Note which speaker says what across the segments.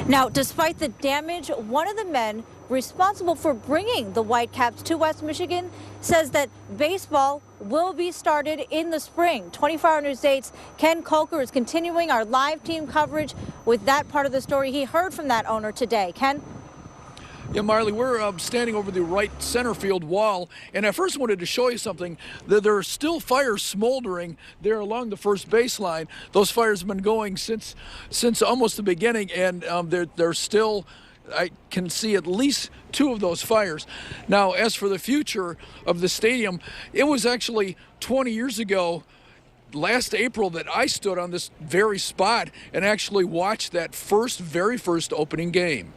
Speaker 1: Now, despite the damage, one of the men responsible for bringing the Whitecaps to West Michigan says that baseball will be started in the spring. 24 Hour News 8's Ken Kolker is continuing our live team coverage with that part of the story. He heard from that owner today. Ken?
Speaker 2: Yeah, Marley, we're standing over the right center field wall, and I first wanted to show you something. There are still fires smoldering there along the first baseline. Those fires have been going since almost the beginning, and they're still, I can see at least 2 of those fires. Now, as for the future of the stadium, it was actually 20 years ago, last April, that I stood on this very spot and actually watched that very first opening game.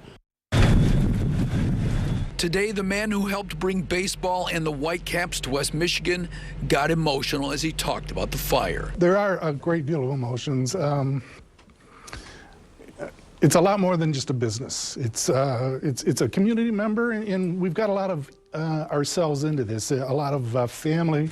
Speaker 2: Today, the man who helped bring baseball and the Whitecaps to West Michigan got emotional as he talked about the fire.
Speaker 3: There are a great deal of emotions. It's a lot more than just a business. It's a community member, and we've got a lot of ourselves into this, a lot of family.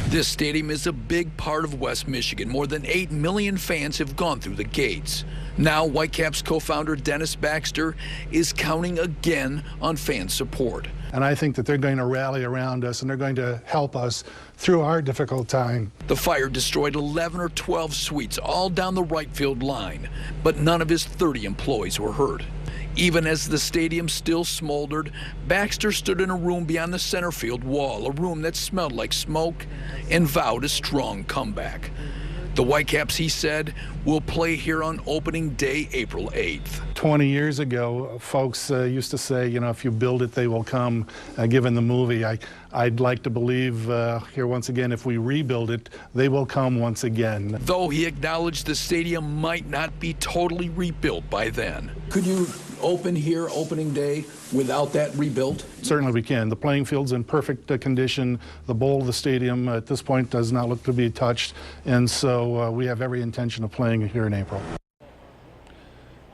Speaker 2: This stadium is a big part of West Michigan. More than 8 million fans have gone through the gates. Now, Whitecaps co-founder Dennis Baxter is counting again on fan support.
Speaker 3: And I think that they're going to rally around us, and they're going to help us through our difficult time.
Speaker 2: The fire destroyed 11 or 12 suites all down the right field line, but none of his 30 employees were hurt. Even as the stadium still smoldered, Baxter stood in a room beyond the center field wall, a room that smelled like smoke, and vowed a strong comeback. The Whitecaps, he said, will play here on opening day, April 8th.
Speaker 3: 20 years ago, folks used to say, you know, if you build it, they will come, given the movie. I'd like to believe here once again, if we rebuild it, they will come once again.
Speaker 2: Though he acknowledged the stadium might not be totally rebuilt by then. Could you open here opening day without that rebuilt?
Speaker 3: Certainly we can. The playing field's in perfect condition. The bowl of the stadium at this point does not look to be touched, and so we have every intention of playing here in April.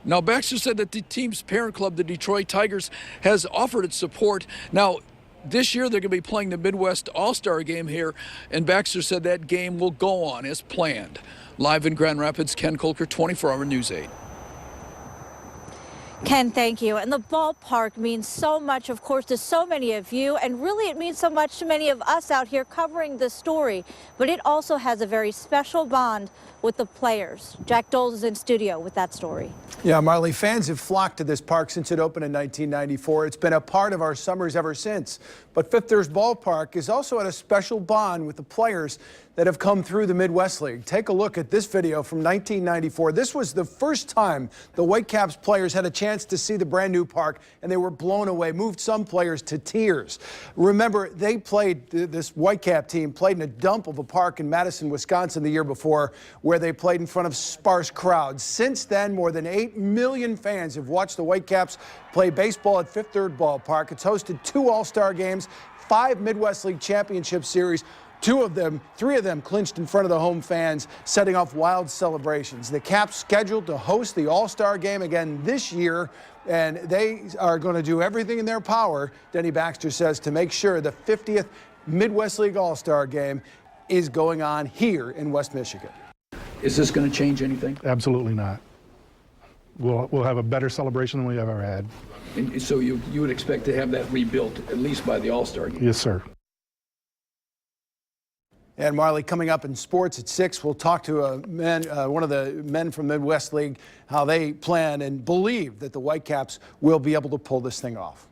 Speaker 2: Now, Baxter said that the team's parent club, the Detroit Tigers, has offered its support. Now, this year they're going to be playing the Midwest All-Star game here, and Baxter said that game will go on as planned. Live in Grand Rapids, Ken Kolker, 24 Hour News 8.
Speaker 1: Ken, thank you. And the ballpark means so much, of course, to so many of you, and really it means so much to many of us out here covering this story. But it also has a very special bond with the players. Jack Doles is in studio with that story.
Speaker 4: Yeah, Marley, fans have flocked to this park since it opened in 1994. It's been a part of our summers ever since. But Fifth Third Ballpark is also at a special bond with the players that have come through the Midwest League. Take a look at this video from 1994. This was the first time the Whitecaps players had a chance to see the brand new park, and they were blown away, moved some players to tears. Remember, they played, this Whitecap team played in a dump of a park in Madison, Wisconsin the year before, where they played in front of sparse crowds. Since then, more than 8 million fans have watched the Whitecaps play baseball at Fifth Third Ballpark. It's hosted 2 All-Star games, 5 Midwest League Championship Series. 3 of them clinched in front of the home fans, setting off wild celebrations. The Caps scheduled to host the All-Star game again this year, and they are going to do everything in their power, Denny Baxter says, to make sure the 50th Midwest League All-Star game is going on here in West Michigan.
Speaker 2: Is this going to change anything?
Speaker 3: Absolutely not. We'll have a better celebration than we ever had.
Speaker 2: And so you would expect to have that rebuilt at least by the All-Star game?
Speaker 3: Yes, sir.
Speaker 4: And Marley, coming up in sports at 6, we'll talk to one of the men from Midwest League, how they plan and believe that the Whitecaps will be able to pull this thing off.